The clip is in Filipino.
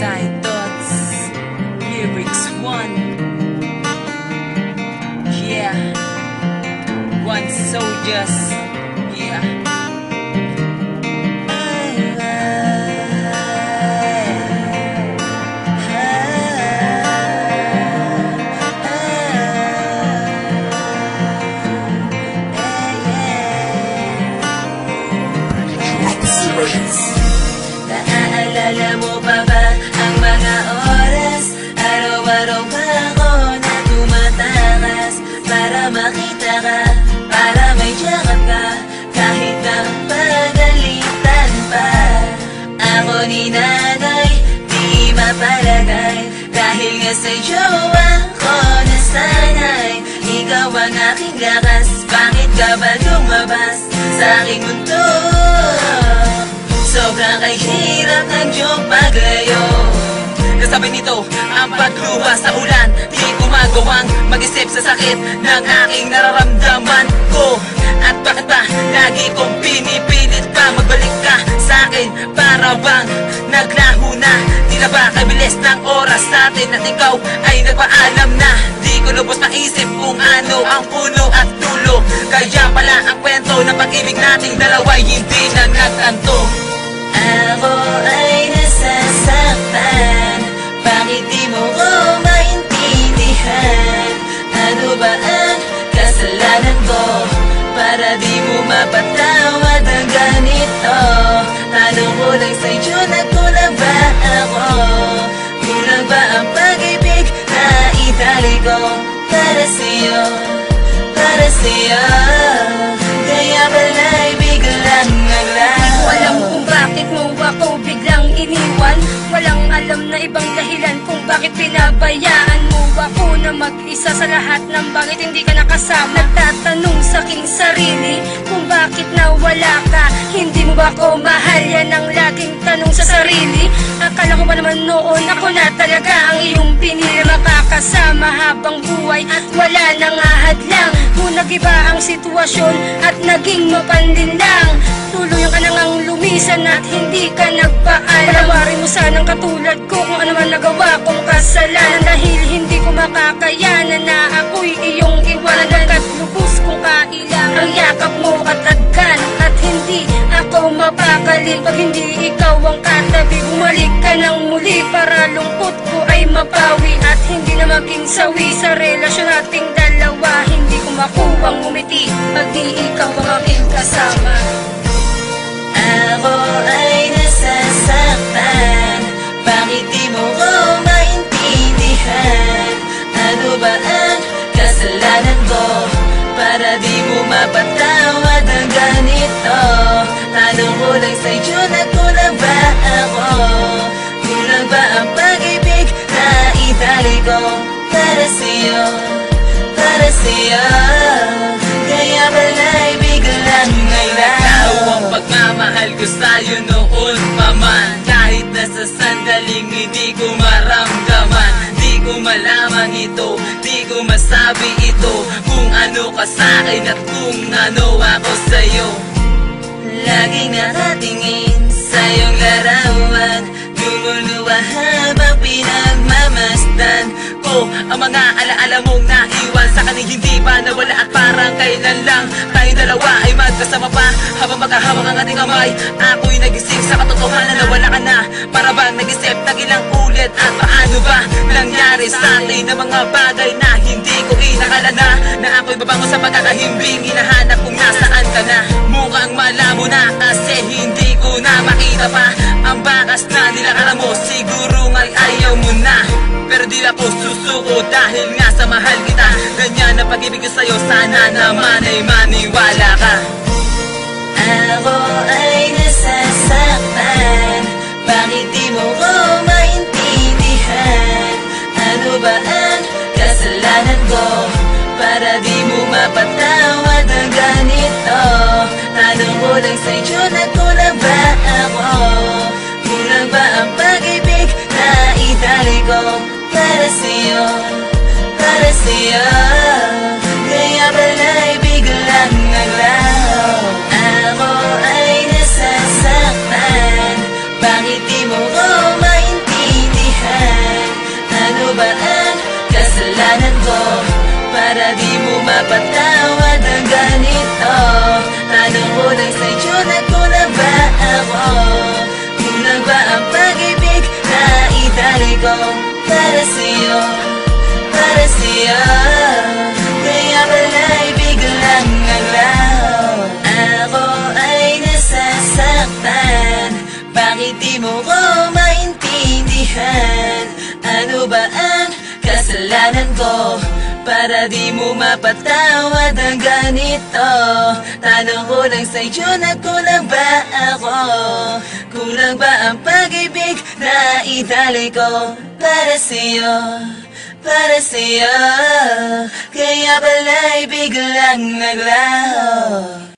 Side Thoughts, Lyrics 1. Yeah, one soldiers. Yeah. Naaalala mo pa ba ang mga oras? Araw-araw pa ako na tumatakas para makita ka, para may tiyakap ka, kahit na pagalitan pa. Ako ni nanay, di mapalagay, dahil nga sa'y jowa ko nasanay. Ikaw ang aking lakas, bakit ka ba lumabas sa aking mundo? Sobrang kahirap ng iyong paglayo. Kasabay nito ang pagluha sa ulan, di ko magawang mag-isip sa sakit ng aking nararamdaman ko. At bakit ba lagi kong pinipilit pa magbalik ka sa akin? Para bang naglaho na, di na ba kabilis ng oras natin at ikaw ay nagpaalam na? Di ko lubos maisip kung ano ang puno at dulo, kaya pala ang kwento ng pag-ibig nating dalawa'y hindi na nagkanto. Ako ay nasasaktan, bakit di mo ko maintindihan? Ano ba ang kasalanan ko para di mo mapatawad ang ganito? Tanong ko lang sa'yo, nagkulang ba ako? Kulang ba ang pag-ibig na itali ko para sa'yo? Para sa'yo, kaya pala'y biglang naglaho. Di ko alam kung bakit mo ako biglang iniwan. Walang alam na ibang dahilan kung bakit pinabayaan mo ako na mag-isa sa lahat ng bakit hindi ka nakasama. Nagtatanong sa aking sarili kung bakit nawala ka. Hindi mo ba ako mahal? Yan ang laging tanong sa sarili. Akala ko ba naman noon ako na talaga ang iyong pinili, makakasama habang buhay at wala nang ahadlang. Kung nag-iba ang sitwasyon at naging mapanlinlang, tuluyan ka nang ang lumisan at hindi ka nagpaalam. Palawarin mo sanang katulad ko kung ano man nagawa kong kasalanan, dahil hindi ko makakayanan na ako'y iyong iwanan. Hanggat lubos kong kailangan ang yakap mo katagkan, at hindi ako mapakalil pag hindi ikaw ang katabi. Bumalik ka nang muli para lungkot ko ay mapawi at hindi na maging sawi sa relasyon nating dalawa. Hindi ko makuwang umiti pag di ikaw ang aking kasama. Ako ay nasasaktan, bakit di mo ko maintindihan? Ano ba ang kasalanan ko para di mo mapatawad ang ganito? Tanong ko lang sa'yo, nagkulang ba ako? Kulang ba ang pag-ibig na itali ko para sa'yo? Para sa'yo, kaya pala'y biglang naglaho. Ang pagmamahal ko sa'yo noon pa man, kahit na sa sandaling hindi ko maramdaman. Di ko malaman ito, di ko masabi ito, kung ano ka sa'kin at kung ano ako sa'yo. Laging nakatingin sa iyong larawan, lumuluwa habang pinagmamasdan ko ang mga alaala mong naiwan sa kaning hindi pa nawala, at parang kailan lang tayong dalawa ay magkasama pa habang magkahawak ang ating kamay. Ako'y nagising sa katotohanan na wala ka na, para bang nag-isip ng ilang ulit, at paano ba nangyari sa atin na mga bagay na hindi ko inakala na ako'y babango sa pagkakahimbing. Hinahanap kung nasaan ka na, mukhang malabo na kasi hindi ko na makita pa ang bakas na nilakala mo. Siguro nga'y ayaw mo na, pero di ako susuko dahil nga sa mahal kita. Ganyan ang pag-ibig ko sa'yo, sana naman ay maniwala ka. Ako ay nasasaktan, bakit di mo ko maintindihan? Ano ba ang kasalanan ko para di mo mapatawad ang ganito? Tanong ko lang sa'yo, nagkulang ba ako? Kulang ba ang pag-ibig na itali ko para sa'yo? Para sa'yo, kaya pala'y biglang naglaho. Ako ay nasasaktan, bakit di mo ko maintindihan? mapatawad ng ganito? Tanong ko lang sa'yo, nagkulang ba ako? Kulang ba ang pag-ibig na itali ko para sa'yo? Para sa'yo. Kaya pala'y biglang naglaho. Ako ay nasasaktan. Bakit di mo ko maintindihan? Ano ba ang kasalanan ko para di mo mapatawad ang ganito? Tanong ko lang sa'yo, nagkulang ba ako? Kulang ba ang pag-ibig na itali ko para sa'yo? Para sa'yo. Kaya pala'y biglang naglaho.